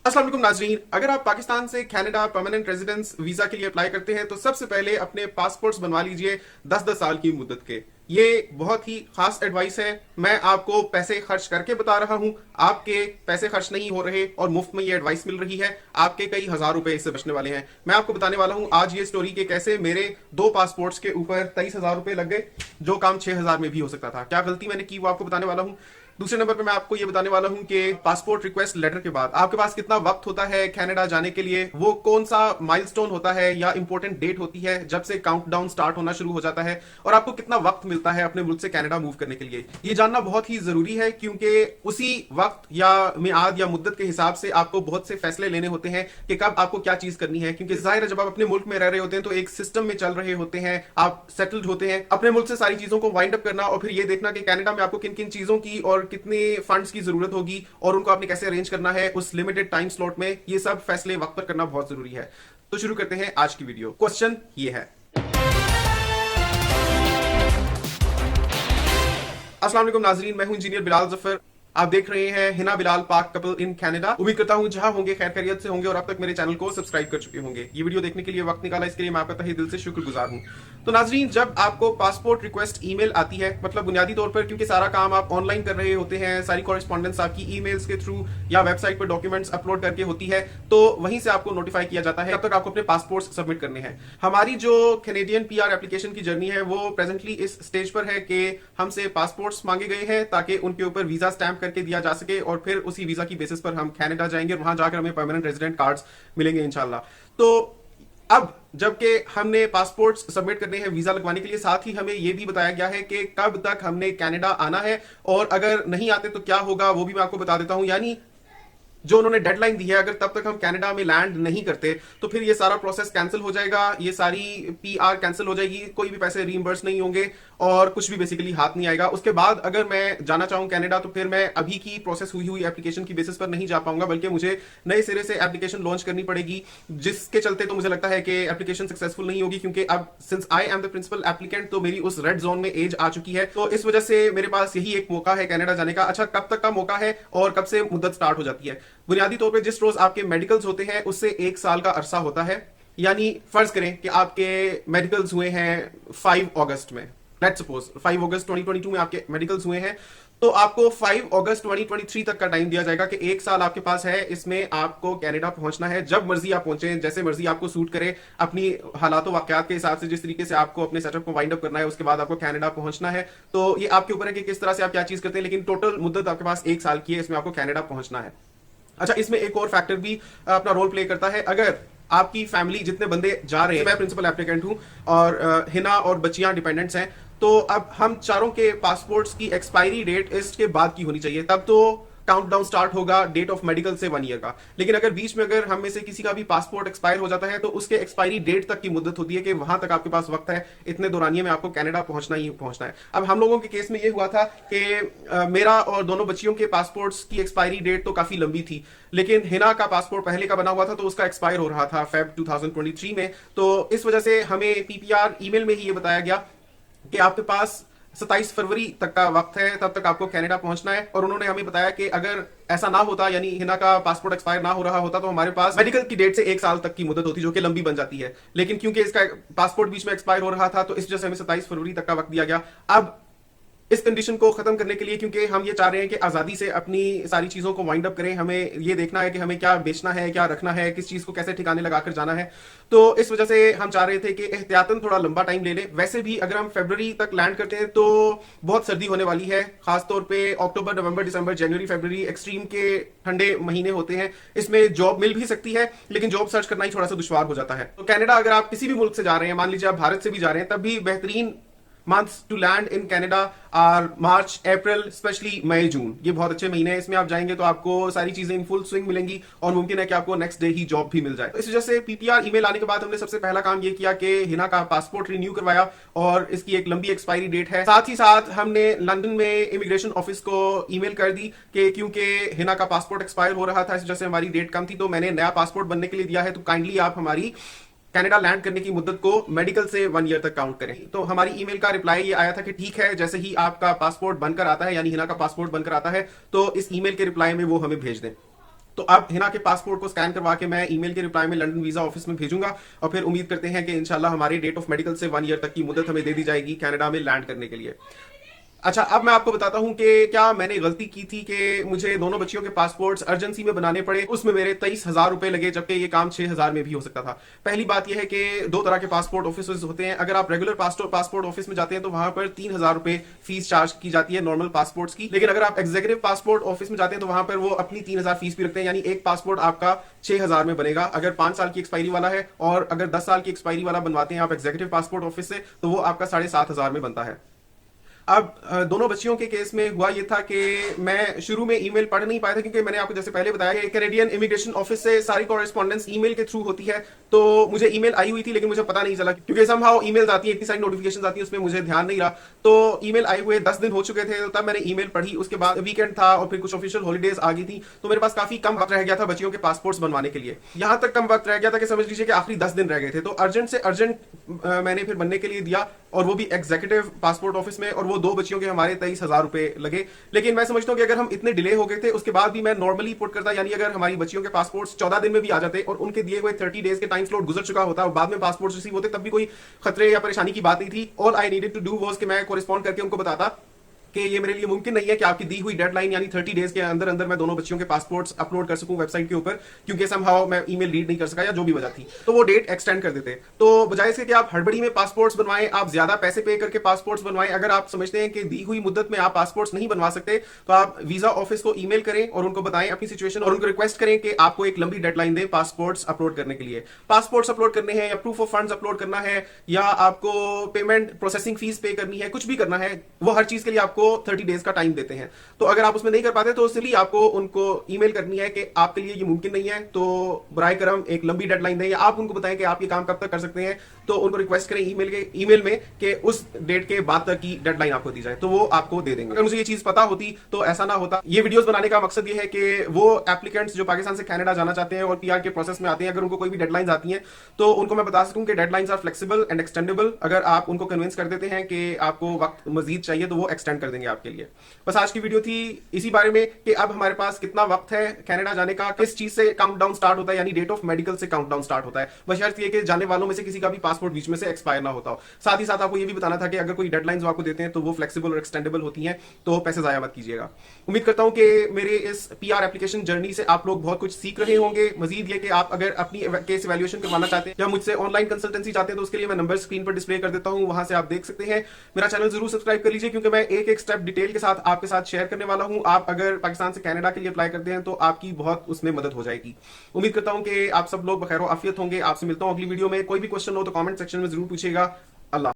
अस्सलाम वालेकुम नाजरीन, अगर आप पाकिस्तान से कनाडा परमानेंट रेजिडेंस वीजा के लिए अप्लाई करते हैं तो सबसे पहले अपने पासपोर्ट्स बनवा लीजिए 10-10 साल की मुद्दत के। ये बहुत ही खास एडवाइस है। मैं आपको पैसे खर्च करके बता रहा हूं, आपके पैसे खर्च नहीं हो रहे और मुफ्त में ये एडवाइस मिल रही है। आपके कई हजार रुपए इससे बचने वाले हैं। मैं आपको बताने वाला हूं आज ये स्टोरी के कैसे मेरे 2 पासपोर्ट्स के ऊपर 23,000 रुपए लग गए, जो काम 6,000 में भी हो सकता था। क्या गलती मैंने की वो आपको बताने वाला हूं। दूसरे नंबर पे मैं आपको ये बताने वाला हूं कि पासपोर्ट रिक्वेस्ट लेटर के बाद आपके पास कितना वक्त होता है कनाडा जाने के लिए, वो कौन सा माइलस्टोन होता है या इंपॉर्टेंट डेट होती है जब से काउंटडाउन स्टार्ट होना शुरू हो जाता है, और आपको कितना वक्त मिलता है अपने मुल्क से कनाडा मूव करने के लिए। ये जानना बहुत ही जरूरी है क्योंकि उसी वक्त या मियाद या मुद्दत के हिसाब से आपको बहुत से फैसले लेने होते हैं कि कब आपको क्या चीज करनी है। क्योंकि जाहिर है जब आप अपने मुल्क में रह रहे होते हैं तो एक सिस्टम में चल रहे होते हैं, आप सेटल्ड होते हैं। अपने मुल्क से सारी चीजों को वाइंड अप करना और फिर ये देखना कि कनाडा में आपको किन किन चीजों की और कितने फंड्स की जरूरत होगी और उनको आपने कैसे अरेंज करना है उस लिमिटेड टाइम स्लॉट में, ये सब फैसले वक्त पर करना बहुत जरूरी है। तो शुरू करते हैं आज की वीडियो। क्वेश्चन ये है। अस्सलाम वालेकुम नाजरीन, मैं हूं इंजीनियर बिलाल जफर। आप देख रहे हैं हिना बिलाल पाक कपल इन कनाडा। उम्मीद करता हूं जहां होंगे खैर खैरियत से होंगे और अब तक मेरे चैनल को सब्सक्राइब कर चुके होंगे। ये वीडियो देखने के लिए वक्त निकाला, इसके लिए मैं आपका तहे दिल से शुक्रगुजार हूं। तो नाजरीन, जब आपको पासपोर्ट रिक्वेस्ट ईमेल आती है, मतलब बुनियादी तौर पर क्योंकि सारा काम आप ऑनलाइन कर रहे होते हैं, सारी कॉरेस्पॉन्डेंस आपकी ईमेल्स के थ्रू या वेबसाइट पर डॉक्यूमेंट्स अपलोड करके होती है, तो वहीं से आपको नोटिफाई किया जाता है। तब तक आपको अपने पासपोर्ट सबमिट करने हैं। हमारी जो कैनेडियन पीआर एप्लीकेशन की जर्नी है वो प्रेजेंटली इस स्टेज पर है कि हमसे पासपोर्ट्स मांगे गए हैं ताकि उनके ऊपर वीजा स्टैंप करके दिया जा सके और फिर उसी वीजा की बेसिस पर हम कनाडा जाएंगे और वहां जाकर हमें परमानेंट रेजिडेंट कार्ड्स मिलेंगे इंशाल्लाह। तो अब जबकि हमने पासपोर्ट्स सबमिट करने हैं वीजा लगवाने के लिए, साथ ही हमें यह भी बताया गया है कि कब तक हमने कनाडा आना है और अगर नहीं आते तो क्या होगा, वो भी मैं आपको बता देता हूं। यानी जो उन्होंने डेडलाइन दी है, अगर तब तक हम कनाडा में लैंड नहीं करते तो फिर ये सारा प्रोसेस कैंसिल हो जाएगा, ये सारी पीआर कैंसिल हो जाएगी, कोई भी पैसे रीइंबर्स नहीं होंगे और कुछ भी बेसिकली हाथ नहीं आएगा। उसके बाद अगर मैं जाना चाहूं कनाडा तो फिर मैं अभी की प्रोसेस हुई एप्लीकेशन की बेसिस पर नहीं जा पाऊंगा, बल्कि मुझे नए सिरे से एप्लीकेशन लॉन्च करनी पड़ेगी, जिसके चलते तो मुझे लगता है कि एप्लीकेशन सक्सेसफुल नहीं होगी। क्योंकि अब since I am the principal applicant तो मेरी उस रेड जोन में एज आ चुकी है, तो इस वजह से मेरे पास यही एक मौका है कनाडा जाने का। अच्छा, कब तक का मौका है और कब से मुद्दत स्टार्ट हो जाती है? बुनियादी तौर पे जिस रोज आपके मेडिकल्स होते हैं उससे 1 साल का अरसा होता है। यानी फर्ज करें कि आपके मेडिकल्स हुए हैं 5 अगस्त में, लेट्स सपोज 5 अगस्त 2022 में आपके मेडिकल्स हुए हैं, तो आपको 5 अगस्त 2023 तक का टाइम दिया जाएगा कि 1 साल आपके पास है, इसमें आपको कनाडा पहुंचना है। जब मर्जी आप पहुंचे, जैसे मर्जी आपको सूट करे, अपनी हालात वाकयात के हिसाब से जिस तरीके से आपको अपने सेटअप को वाइंड अप करना है, उसके बाद आपको कनाडा पहुंचना है। तो ये आपके ऊपर है कि किस तरह से आप क्या चीज करते हैं, लेकिन टोटल मुद्दत आपके पास 1 साल की है, इसमें आपको कनाडा पहुंचना है। अच्छा, इसमें एक और फैक्टर भी अपना रोल प्ले करता है। अगर आपकी फैमिली जितने बंदे जा रहे हैं, मैं प्रिंसिपल एप्लीकेंट हूं और हिना और बच्चियां डिपेंडेंट्स हैं, तो अब हम चारों के पासपोर्ट्स की एक्सपायरी डेट इसके बाद की होनी चाहिए, तब तो काउंटडाउन स्टार्ट होगा डेट ऑफ मेडिकल से 1 ईयर का। लेकिन अगर बीच में अगर हम में से किसी का भी पासपोर्ट एक्सपायर हो जाता है तो उसके एक्सपायरी डेट तक की मुद्दत होती है कि वहां तक आपके पास वक्त है, इतने दौरानिये में आपको कनाडा पहुंचना ही पहुंचना है। अब हम लोगों के केस में ये हुआ था कि मेरा और दोनों बच्चियों के पासपोर्ट्स की एक्सपायरी डेट तो काफी लंबी थी, लेकिन हिना का पासपोर्ट पहले का बना हुआ था तो उसका एक्सपायर हो रहा था फेब 2023 में। तो इस वजह से हमें पीपीआर ईमेल में ही ये बताया गया कि आपके पास 27 फरवरी तक का वक्त है, तब तक आपको कनाडा पहुंचना है। और उन्होंने हमें बताया कि अगर ऐसा ना होता, यानी हिना का पासपोर्ट एक्सपायर ना हो रहा होता, तो हमारे पास मेडिकल की डेट से 1 साल तक की मुद्दत होती, जो कि लंबी बन जाती है। लेकिन क्योंकि इसका पासपोर्ट बीच में एक्सपायर हो रहा था तो इस वजह से हमें 27 फरवरी तक का वक्त दिया गया। अब इस कंडीशन को खत्म करने के लिए, क्योंकि हम ये चाह रहे हैं कि आजादी से अपनी सारी चीजों को वाइंड अप करें, हमें ये देखना है कि हमें क्या बेचना है, क्या रखना है, किस चीज को कैसे ठिकाने लगाकर जाना है, तो इस वजह से हम चाह रहे थे कि एहतियातन थोड़ा लंबा टाइम ले लें। वैसे भी अगर हम फरवरी तक लैंड करते हैं तो बहुत सर्दी होने वाली है, खासतौर पे अक्टूबर, नवंबर, दिसंबर, जनवरी, फरवरी एक्सट्रीम के ठंडे महीने होते हैं। इसमें जॉब मिल भी सकती है लेकिन जॉब सर्च करना ही थोड़ा सा दुश्वार हो जाता है। तो कनाडा अगर आप किसी भी मुल्क से जा रहे हैं, मान लीजिए आप भारत से भी जा रहे हैं, तब भी बेहतरीन months to land in Canada are March, April, especially मई, जून। ये बहुत अच्छे महीने हैं, इसमें आप जाएंगे तो आपको सारी चीजें इन फुल स्विंग मिलेंगी और मुमकिन है कि आपको नेक्स्ट डे ही जॉब भी मिल जाए। तो इस वजह से पीपीआर ईमेल आने के बाद हमने सबसे पहला काम ये किया कि हिना का पासपोर्ट रिन्यू करवाया और इसकी एक लंबी एक्सपायरी डेट है। साथ ही साथ हमने लंदन में इमिग्रेशन ऑफिस को ईमेल कर दी कि क्योंकि हिना का पासपोर्ट एक्सपायर हो रहा था, इस वजह से हमारी डेट कम थी, तो मैंने नया पासपोर्ट बनने के लिए दिया है, तो काइंडली आप हमारी कनाडा लैंड करने की मुद्दत को मेडिकल से 1 ईयर तक काउंट करें। तो हमारी ईमेल का रिप्लाई ये आया था कि ठीक है, जैसे ही आपका पासपोर्ट बनकर आता है, यानी हिना का पासपोर्ट बनकर आता है, तो इस ईमेल के रिप्लाई में वो हमें भेज दें। तो अब हिना के पासपोर्ट को स्कैन करवा के मैं ईमेल के रिप्लाई में लंदन वीजा ऑफिस में भेजूंगा और फिर उम्मीद करते हैं कि इंशाल्लाह हमारे डेट ऑफ मेडिकल से 1 ईयर तक की मुद्दत हमें दे दी जाएगी कनाडा में लैंड करने के लिए। अच्छा, अब मैं आपको बताता हूं कि क्या मैंने गलती की थी कि मुझे दोनों बच्चियों के पासपोर्ट्स अर्जेंसी में बनाने पड़े। उसमें मेरे 23,000 रुपए लगे, जबकि ये काम 6,000 में भी हो सकता था। पहली बात यह है कि दो तरह के पासपोर्ट ऑफिस होते हैं। अगर आप रेगुलर पासपोर्ट ऑफिस में जाते हैं तो वहां पर 3,000 रुपए फीस चार्ज की जाती है नॉर्मल पासपोर्ट्स की। लेकिन अगर आप एग्जीक्यूटिव पासपोर्ट ऑफिस में जाते हैं तो वहां पर वो अपनी 3,000 फीस भी रखते हैं, यानी एक पासपोर्ट आपका 6,000 में बनेगा अगर 5 साल की एक्सपायरी वाला है, और अगर 10 साल की एक्सपायरी वाला बनवाते हैं आप एग्जीक्यूटिव पासपोर्ट ऑफिस से तो वो आपका 7,500 में बनता है। अब दोनों बच्चियों के केस में हुआ ये था कि मैं शुरू में ईमेल पढ़ नहीं पाया था, क्योंकि मैंने आपको जैसे पहले बताया कि कैनेडियन इमिग्रेशन ऑफिस से सारी कॉरेस्पॉन्डेंस ईमेल के थ्रू होती है। तो मुझे ईमेल आई हुई थी लेकिन मुझे पता नहीं चला, क्योंकि समहाउ ईमेल्स आती है, इतनी सारी नोटिफिकेशंस आती है, उसमें मुझे ध्यान नहीं रहा। तो ईमेल आए हुए 10 दिन हो चुके थे, तो तब मैंने ईमेल पढ़ी। उसके बाद वीकेंड था और फिर कुछ ऑफिशियल हॉलीडेज आ गई थी, तो मेरे पास काफी कम वक्त रह गया था बच्चियों के पासपोर्ट्स बनवाने के लिए। यहां तक कम वक्त रह गया था कि समझ लीजिए कि आखिरी 10 दिन रह गए थे। तो अर्जेंट से अर्जेंट मैंने फिर बनने के लिए दिया, और वो भी एग्जीक्यूटिव पासपोर्ट ऑफिस में, और वो दो बच्चियों के हमारे 23,000 रुपए लगे। लेकिन मैं समझता हूं कि अगर हम इतने डिले हो गए थे उसके बाद भी मैं नॉर्मली पुट करता, यानी अगर हमारी बच्चियों के पासपोर्ट्स 14 दिन में भी आ जाते और उनके दिए हुए 30 डेज के टाइम स्लॉट गुजर चुका होता और बाद में पासपोर्ट रिसीव होते, तब भी कोई खतरे या परेशानी की बात नहीं थी। All I needed to do was कि मैं कोरिस्पॉन्ड करके उनको बताता कि ये मेरे लिए मुमकिन नहीं है कि आपकी दी हुई डेडलाइन यानी 30 डेज के अंदर अंदर मैं दोनों बच्चियों के पासपोर्ट्स अपलोड कर सकूं वेबसाइट के ऊपर, क्योंकि समहाउ मैं ईमेल रीड नहीं कर सका या जो भी वजह थी, तो वो डेट एक्सटेंड कर देते। तो बजाय इसके कि आप हड़बड़ी में पासपोर्ट्स बनवाएं, आप ज्यादा पैसे पे करके पासपोर्ट्स बनवाएं। अगर आप समझते हैं कि दी हुई मुद्दत में आप पासपोर्ट्स नहीं बनवा सकते तो आप वीजा ऑफिस को ईमेल करें और उनको बताएं अपनी सिचुएशन, और उनको रिक्वेस्ट करें कि आपको एक लंबी डेडलाइन दें पासपोर्ट्स अपलोड करने के लिए। पासपोर्ट्स अपलोड करने हैं या प्रूफ ऑफ फंड्स अपलोड करना है या आपको पेमेंट प्रोसेसिंग फीस पे करनी है, कुछ भी करना है, वो हर चीज के लिए आपको 30 डेज का टाइम देते हैं। तो अगर आप उसमें नहीं कर पाते तो इसलिए आपको उनको ईमेल करनी है कि आपके लिए ये मुमकिन नहीं है, तो बराए करम एक लंबी डेडलाइन दें, या आप उनको बताएं कि आप ये काम कब तक कर सकते हैं। तो उनको रिक्वेस्ट करें ईमेल में कि उस डेट के बाद तक की डेडलाइन आपको दी जाए, तो वो आपको दे देंगे। अगर मुझे ये चीज पता होती तो ऐसा ना होता। ये वीडियोस बनाने का मकसद ये है कि वो एप्लीकेंट्स जो पाकिस्तान से कनाडा जाना चाहते हैं और पीआर के प्रोसेस में आते हैं, अगर उनको कोई भी डेडलाइंस आती हैं तो उनको मैं बता सकूं कि deadlines are flexible and extendable. अगर आप उनको कन्विंस कर देते हैं कि आपको वक्त मजीद चाहिए तो वो एक्सटेंड कर देंगे आपके लिए। बस आज की वीडियो थी इसी बारे में कि अब हमारे पास कितना वक्त है कनाडा जाने का, किस चीज से काउंटडाउन स्टार्ट होता है, यानी डेट ऑफ मेडिकल से काउंटडाउन स्टार्ट होता है। बशर्त ये कि जाने वालों में से किसी का भी पासपोर्ट बीच में से एक्सपायर ना होता हो। साथ ही साथ आपको ये भी बताना था कि अगर कोई डेडलाइंस आपको देते हैं तो वो फ्लेक्सिबल और एक्सटेंडेबल होती हैं, तो पैसे जाया मत कीजिएगा। उम्मीद करता हूं कि मेरे इस पीआर एप्लीकेशन जर्नी से आप लोग बहुत कुछ सीख रहे होंगे। मजीद ये कि आप अगर अपनी केस इवैल्यूएशन करवाना चाहते हैं या मुझसे ऑनलाइन कंसल्टेंसी चाहते हैं तो उसके लिए मैं नंबर स्क्रीन पर डिस्प्ले कर देता हूं, वहां से आप देख सकते हैं। मेरा चैनल जरूर सब्सक्राइब कर लीजिए, क्योंकि मैं एक एक स्टेप डिटेल के साथ आपके साथ शेयर करने वाला हूं। आप अगर पाकिस्तान से कनाडा के लिए अप्लाई करते हैं तो आपकी बहुत उसमें मदद हो जाएगी। उम्मीद करता हूं कि आप सब लोग बखैर आफियत होंगे। आपसे मिलता हूं अगली वीडियो में। कोई भी क्वेश्चन हो तो कमेंट सेक्शन में जरूर पूछिएगा।